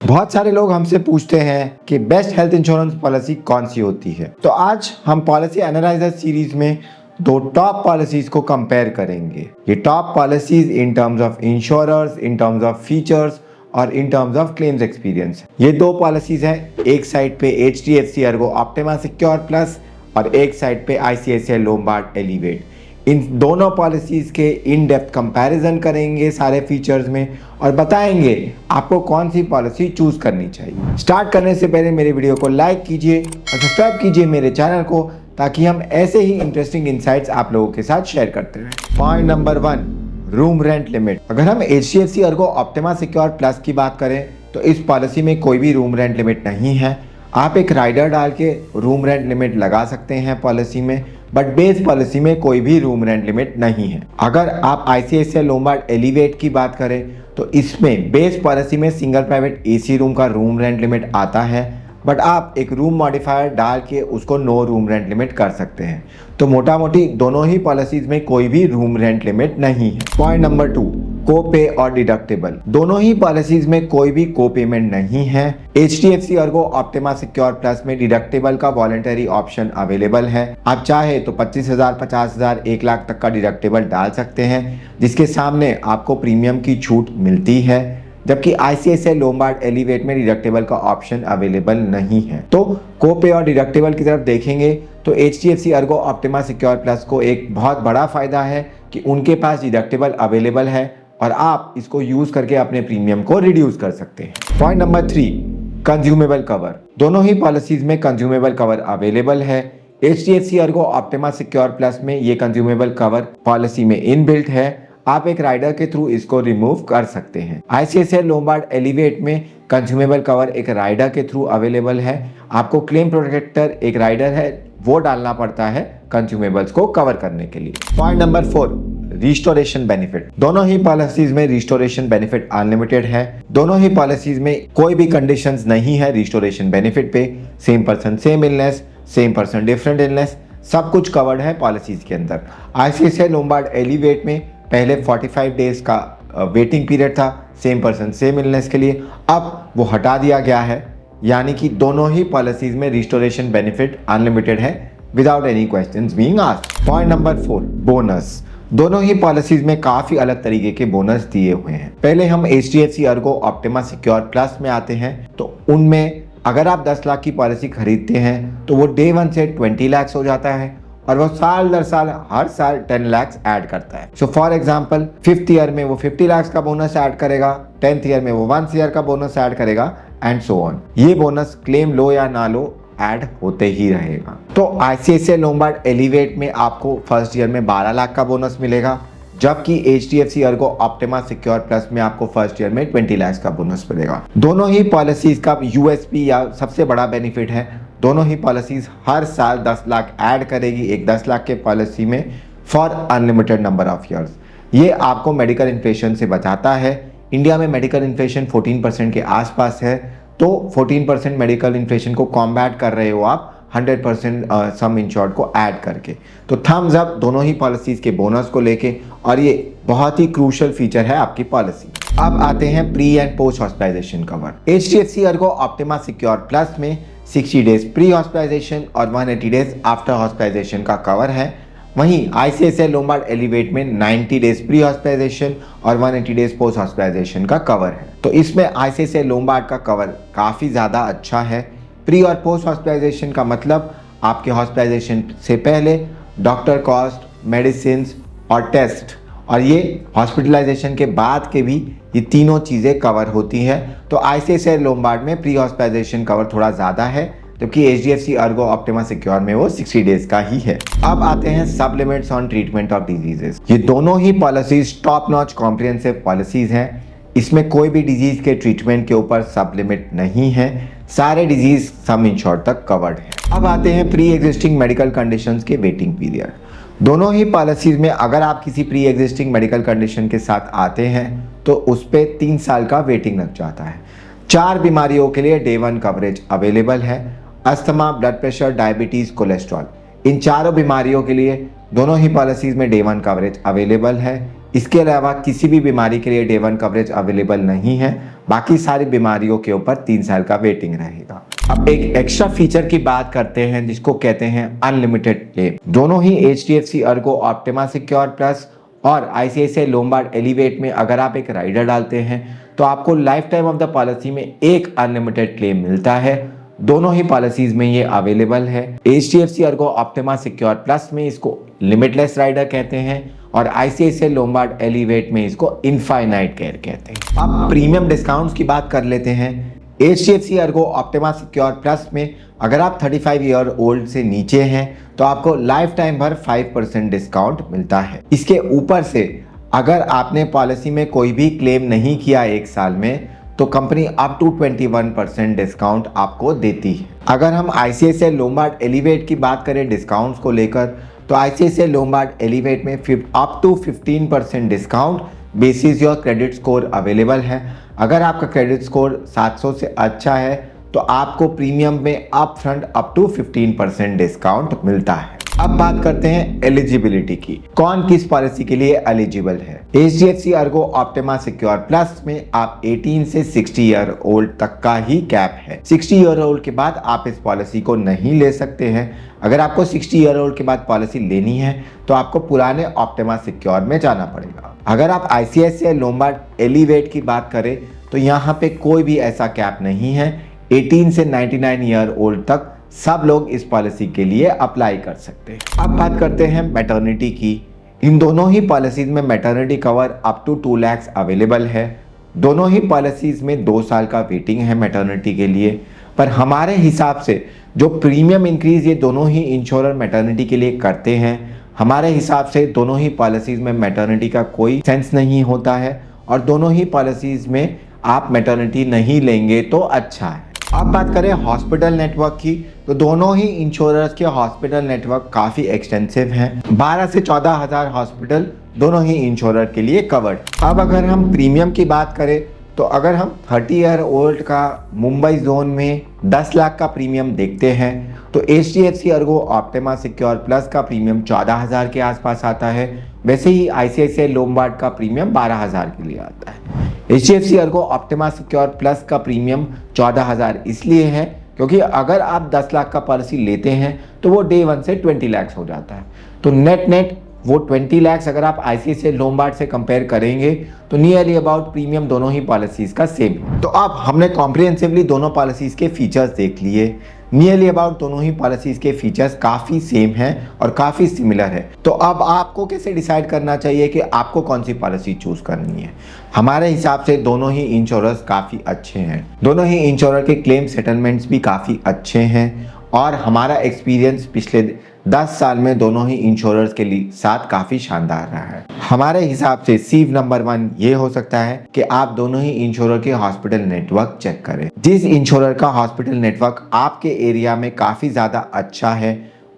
बहुत सारे लोग हमसे पूछते हैं कि बेस्ट हेल्थ इंश्योरेंस पॉलिसी कौन सी होती है। तो आज हम पॉलिसी एनालाइजर सीरीज में दो टॉप पॉलिसीज को कंपेयर करेंगे। ये top policies in terms of insurers, in terms of features और in terms of claims experience. ये दो पॉलिसीज हैं, एक साइड पे HDFC Ergo optima secure plus और एक साइड पे ICICI लोम्बार्ड एलिवेट। इन दोनों पॉलिसीज़ के इन डेप्थ कंपैरिजन करेंगे सारे फीचर्स में और बताएंगे आपको कौन सी पॉलिसी चूज करनी चाहिए। स्टार्ट करने से पहले मेरे वीडियो को लाइक कीजिए और सब्सक्राइब कीजिए मेरे चैनल को, ताकि हम ऐसे ही इंटरेस्टिंग इंसाइट्स आप लोगों के साथ शेयर करते रहें। Point number 1, room rent limit. अगर हम HDFC Ergo optima secure plus की बात करें तो इस पॉलिसी में कोई भी रूम रेंट लिमिट नहीं है। आप एक राइडर डाल के रूम रेंट लिमिट लगा सकते हैं पॉलिसी में, बट बेस पॉलिसी में कोई भी रूम रेंट लिमिट नहीं है। अगर आप ICICI लोम्बार्ड एलिवेट की बात करें तो इसमें बेस पॉलिसी में सिंगल प्राइवेट AC रूम का रूम रेंट लिमिट आता है, बट आप एक रूम मॉडिफायर डाल के उसको नो रूम रेंट लिमिट कर सकते हैं। तो मोटा मोटी दोनों ही पॉलिसीज में कोई भी रूम रेंट लिमिट नहीं है। पॉइंट नंबर 2, को पे और डिडक्टेबल। दोनों ही पॉलिसीज में कोई भी को पेमेंट नहीं है। HDFC Ergo optima secure plus में डिडक्टेबल का वॉलंटरी ऑप्शन अवेलेबल है। आप चाहे तो 25,000, 50,000, 1 लाख तक का डिडक्टेबल डाल सकते हैं, जिसके सामने आपको प्रीमियम की छूट मिलती है, जबकि ICICI लोम्बार्ड एलिवेट में डिडक्टेबल का ऑप्शन अवेलेबल नहीं है। तो कोपे और डिडक्टेबल की तरफ देखेंगे तो HDFC Ergo optima secure plus को एक बहुत बड़ा फायदा है कि उनके पास डिडक्टेबल अवेलेबल है और आप इसको यूज करके अपने प्रीमियम को रिड्यूस कर सकते हैं। Point number 3, consumable cover. दोनों ही पॉलिसीज में कंज्यूमेबल कवर अवेलेबल है। HDFC Ergo optima secure plus में ये कंज्यूमेबल कवर पॉलिसी में इनबिल्ट है, आप एक राइडर के थ्रू इसको रिमूव कर सकते हैं। ICICI लोम्बार्ड एलिवेट में कंज्यूमेबल कवर एक राइडर के थ्रू अवेलेबल है। आपको क्लेम प्रोटेक्टर एक राइडर है वो डालना पड़ता है कंज्यूमेबल्स को कवर करने के लिए। Point number 4, restoration benefit. दोनों ही पॉलिसीज में रिस्टोरेशन बेनिफिट अनलिमिटेड है। दोनों ही पॉलिसीज में कोई भी कंडीशंस नहीं है रिस्टोरेशन बेनिफिट पे। Same person same illness, same person different illness, सब कुछ कवर्ड है पॉलिसीज के अंदर। ICICI लोम्बार्ड एलिवेट में पहले 45 डेज का वेटिंग पीरियड था सेम पर्सन सेम इलनेस के लिए, अब वो हटा दिया गया है, यानी कि दोनों ही पॉलिसीज में रिस्टोरेशन बेनिफिट अनलिमिटेड है without any questions being asked. Point number 4, bonus. दोनों ही पॉलिसीज में काफी अलग तरीके के बोनस दिए हुए हैं। पहले हम HDFC Ergo optima secure plus में आते हैं, तो उनमें अगर आप 10 लाख की पॉलिसी खरीदते हैं तो वो डे 1 से 20 लाख हो जाता है और वो साल दर साल हर साल 10 लाख ऐड करता है। So for example 5th year में वो 50 लाख का बोनस ऐड करेगा, 10th ईयर में वो 1 ईयर का बोनस ऐड करेगा एंड सो ऑन। ये बोनस क्लेम लो या ना लो ऐड होते ही रहेगा। तो ICICI लोम्बार्ड एलिवेट में आपको फर्स्ट ईयर में 12 लाख का बोनस मिलेगा, जबकि HDFC Ergo optima secure plus में आपको फर्स्ट ईयर में 20 लाख का बोनस मिलेगा। दोनों ही पॉलिसीज का USP या सबसे बड़ा बेनिफिट है, दोनों ही पॉलिसीज हर साल 10 लाख ऐड करेगी एक 10 लाख के पॉलिसी में for unlimited number of years. ये आपको मेडिकल इन्फ्लेशन से बचाता है। इंडिया में मेडिकल इन्फ्लेशन 14% के आसपास है, तो 14% मेडिकल इन्फ्लेशन को कॉम्बैट कर रहे हो आप 100% सम इंश्योर्ड को ऐड करके। तो थम्स अप दोनों ही पॉलिसीज के बोनस को लेके, और ये बहुत ही क्रूशियल फीचर है आपकी पॉलिसी। अब आते हैं pre and post hospitalisation cover. HDFC Ergo optima secure plus में 60 डेज प्री हॉस्पिटलाइजेशन और 180 डेज आफ्टर हॉस्पिटलाइजेशन का कवर है। वहीं ICICI लोम्बार्ड एलिवेट में 90 डेज प्री हॉस्पिटलाइजेशन और 180 डेज पोस्ट हॉस्पिटलाइजेशन का कवर है। तो इसमें ICICI लोम्बार्ड का कवर काफ़ी ज़्यादा अच्छा है। प्री और पोस्ट हॉस्पिटलाइजेशन का मतलब आपके हॉस्पिटलाइजेशन से पहले डॉक्टर कॉस्ट, मेडिसिन और टेस्ट, और ये हॉस्पिटलाइजेशन के बाद के भी ये तीनों चीज़ें कवर होती हैं। तो ICICI लोम्बार्ड में प्री हॉस्पिटलाइजेशन कवर थोड़ा ज़्यादा है, जबकि HDFC अर्गो ऑप्टिमा सिक्योर में वो 60 डेज का ही है। अब आते हैं sub limits on treatment of diseases. ये दोनों ही policies top notch comprehensive policies हैं। इसमें कोई भी डिजीज के ट्रीटमेंट के ऊपर सब लिमिट नहीं है, सारे डिजीज सम इंश्योर्ड तक कवर्ड है। अब आते हैं प्री एग्जिस्टिंग मेडिकल कंडीशंस के वेटिंग पीरियड। दोनों ही पॉलिसीज में अगर आप किसी प्री एग्जिस्टिंग मेडिकल कंडीशन के साथ आते हैं तो उस पर 3 साल का वेटिंग लग जाता है। 4 बीमारियों के लिए डे 1 कवरेज अवेलेबल है, asthma, blood pressure, diabetes, cholesterol. इन चारों बीमारियों के लिए दोनों ही पॉलिसीज में डे 1 कवरेज अवेलेबल है। इसके अलावा किसी भी बीमारी के लिए डे 1 कवरेज अवेलेबल नहीं है। बाकी सारी बीमारियों के ऊपर 3 साल का वेटिंग रहेगा। अब एक एक्स्ट्रा फीचर की बात करते हैं जिसको कहते हैं अनलिमिटेड क्लेम। दोनों ही HDFC Ergo optima secure plus और ICICI लोम्बार्ड एलिवेट में अगर आप एक राइडर डालते हैं तो आपको life time of the policy में एक अनलिमिटेड क्लेम मिलता है। दोनों ही पॉलिसीज में ये अवेलेबल है। HDFC Ergo optima secure plus में इसको लिमिटलेस राइडर कहते हैं और ICICI लोम्बार्ड एलिवेट में इसको इनफाइनाइट केयर कहते हैं। अब प्रीमियम डिस्काउंट्स की बात कर लेते हैं। HDFC Ergo optima secure plus में अगर आप 35 ईयर ओल्ड से नीचे हैं तो आपको लाइफ टाइम भर 5% डिस्काउंट मिलता है। इसके ऊपर से अगर आपने पॉलिसी में कोई भी क्लेम नहीं किया 1 साल में तो कंपनी अप टू 21% डिस्काउंट आपको देती है। अगर हम ICICI लोम्बार्ड एलिवेट की बात करें डिस्काउंट्स को लेकर तो ICICI लोम्बार्ड एलिवेट में up to 15% discount basis your credit score available है। अगर आपका क्रेडिट स्कोर 700 से अच्छा है तो आपको प्रीमियम में up front up to 15% discount मिलता है। अब बात करते हैं एलिजिबिलिटी की, कौन किस पॉलिसी के लिए एलिजिबल है। HDFC Ergo optima secure plus में आप 18 से 60 ईयर ओल्ड तक का ही कैप है। 60 ईयर ओल्ड के बाद आप इस पॉलिसी को नहीं ले सकते हैं। अगर आपको 60 ईयर ओल्ड के बाद पॉलिसी लेनी है तो आपको पुराने ऑप्टिमा सिक्योर में जाना पड़ेगा। अगर आप ICICI लोम्बार्ड एलिवेट की बात करें तो यहाँ पे कोई भी ऐसा कैप नहीं है। 18 से 99 ईयर ओल्ड तक सब लोग इस पॉलिसी के लिए अप्लाई कर सकते हैं। अब बात करते हैं मैटरनिटी की। इन दोनों ही पॉलिसीज में maternity cover up to 2 lakh available है। दोनों ही पॉलिसीज में 2 साल का वेटिंग है मैटरनिटी के लिए। पर हमारे हिसाब से जो प्रीमियम इंक्रीज ये दोनों ही इंश्योरर मैटरनिटी के लिए करते हैं, हमारे हिसाब से दोनों ही पॉलिसीज में मैटरनिटी का कोई सेंस नहीं होता है और दोनों ही पॉलिसीज में आप मैटरनिटी नहीं लेंगे तो अच्छा है। अब बात करें हॉस्पिटल नेटवर्क की तो दोनों ही इंश्योरर्स के हॉस्पिटल नेटवर्क काफ़ी एक्सटेंसिव हैं। 12 से 14 हज़ार हॉस्पिटल दोनों ही इंश्योरर के लिए कवर्ड। अब अगर हम प्रीमियम की बात करें तो अगर हम 30 ईयर ओल्ड का मुंबई जोन में 10 लाख का प्रीमियम देखते हैं तो HDFC Ergo optima secure plus का प्रीमियम 14,000 के आसपास आता है। वैसे ही ICICI लोम्बार्ड का प्रीमियम 12,000 के लिए आता है। HDFC Ergo optima secure plus का प्रीमियम 14,000 इसलिए है क्योंकि अगर आप 10 लाख का पॉलिसी लेते हैं तो वो डे 1 से 20 लाख हो जाता है। तो नेट वो 20 लाख अगर आप ICICI लोम्बार्ड से कंपेयर करेंगे तो नियरली अबाउट प्रीमियम दोनों ही पॉलिसीज का सेम है। तो अब हमने कॉम्प्रिहेंसिवली दोनों पॉलिसीज के फीचर्स देख लिए। नियरली अबाउट दोनों ही पॉलिसीज के फीचर्स काफ़ी सेम हैं और काफ़ी सिमिलर है। तो अब आपको कैसे डिसाइड करना चाहिए कि आपको कौन सी पॉलिसी चूज करनी है। हमारे हिसाब से दोनों ही इंश्योरर्स काफ़ी अच्छे हैं। दोनों ही इंश्योरर के क्लेम सेटलमेंट्स भी काफ़ी अच्छे हैं और हमारा एक्सपीरियंस पिछले 10 साल में दोनों ही इंश्योरर्स के लिए साथ काफ़ी शानदार रहा है। हमारे हिसाब से सीव नंबर 1 ये हो सकता है कि आप दोनों ही इंश्योरर के हॉस्पिटल नेटवर्क चेक करें। जिस इंश्योरर का हॉस्पिटल नेटवर्क आपके एरिया में काफ़ी ज़्यादा अच्छा है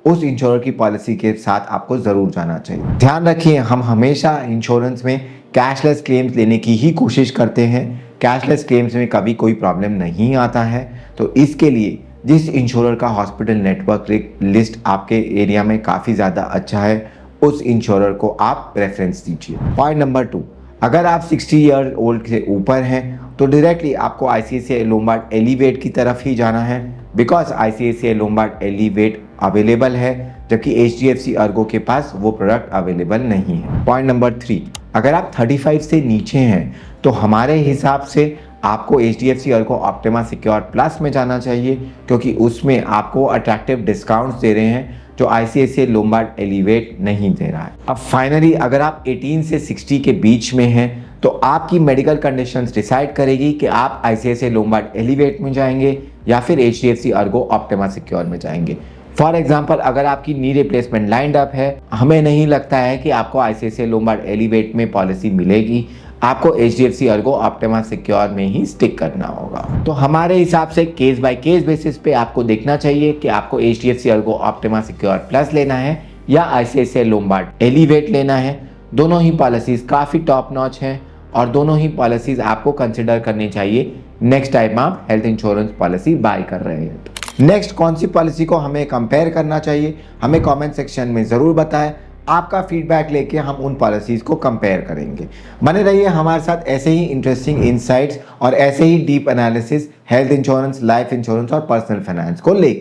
उस इंश्योरर की पॉलिसी के साथ आपको ज़रूर जाना चाहिए। ध्यान रखिए, हम हमेशा इंश्योरेंस में कैशलेस क्लेम्स लेने की ही कोशिश करते हैं। कैशलेस क्लेम्स में कभी कोई प्रॉब्लम नहीं आता है। तो इसके लिए जिस इंश्योरर का हॉस्पिटल नेटवर्क लिस्ट आपके एरिया में काफ़ी ज़्यादा अच्छा है उस इंश्योरर को आप प्रेफरेंस दीजिए। पॉइंट नंबर 2, अगर आप 60 ईयर ओल्ड से ऊपर हैं तो डायरेक्टली आपको ICICI लोम्बार्ड एलिवेट की तरफ ही जाना है because ICICI Lombard elevate available है जबकि HDFC अर्गो के पास वो प्रोडक्ट अवेलेबल नहीं है। पॉइंट नंबर 3, अगर आप 35 से नीचे हैं तो हमारे हिसाब से आपको HDFC Ergo optima secure plus में जाना चाहिए क्योंकि उसमें आपको अट्रैक्टिव डिस्काउंट्स दे रहे हैं जो ICICI लोम्बार्ड एलिवेट नहीं दे रहा है। अब फाइनली अगर आप 18 से 60 के बीच में हैं तो आपकी मेडिकल कंडीशंस डिसाइड करेगी कि आप ICICI लोम्बार्ड एलिवेट में जाएंगे या फिर HDFC अर्गो ऑप्टिमा सिक्योर में जाएंगे। फॉर एग्जाम्पल, अगर आपकी नी रिप्लेसमेंट लाइंड अप है, हमें नहीं लगता है कि आपको ICICI लोम्बार्ड एलिवेट में पॉलिसी मिलेगी, आपको HDFC अर्गो ऑप्टिमा सिक्योर में ही स्टिक करना होगा। तो हमारे हिसाब से केस बाय केस बेसिस पे आपको देखना चाहिए कि आपको HDFC Ergo optima secure plus लेना है या ICICI लोम्बार्ड एलिवेट लेना है। दोनों ही पॉलिसीज काफ़ी टॉप नॉच हैं और दोनों ही पॉलिसीज आपको कंसिडर करनी चाहिए नेक्स्ट टाइम आप हेल्थ इंश्योरेंस पॉलिसी बाय कर रहे हैं। नेक्स्ट कौन सी पॉलिसी को हमें कंपेयर करना चाहिए, हमें कमेंट सेक्शन में ज़रूर बताएं। आपका फीडबैक लेके हम उन पॉलिसीज़ को कंपेयर करेंगे। बने रहिए हमारे साथ ऐसे ही इंटरेस्टिंग इनसाइट्स और ऐसे ही deep analysis health insurance, life insurance और पर्सनल फाइनेंस को लेके।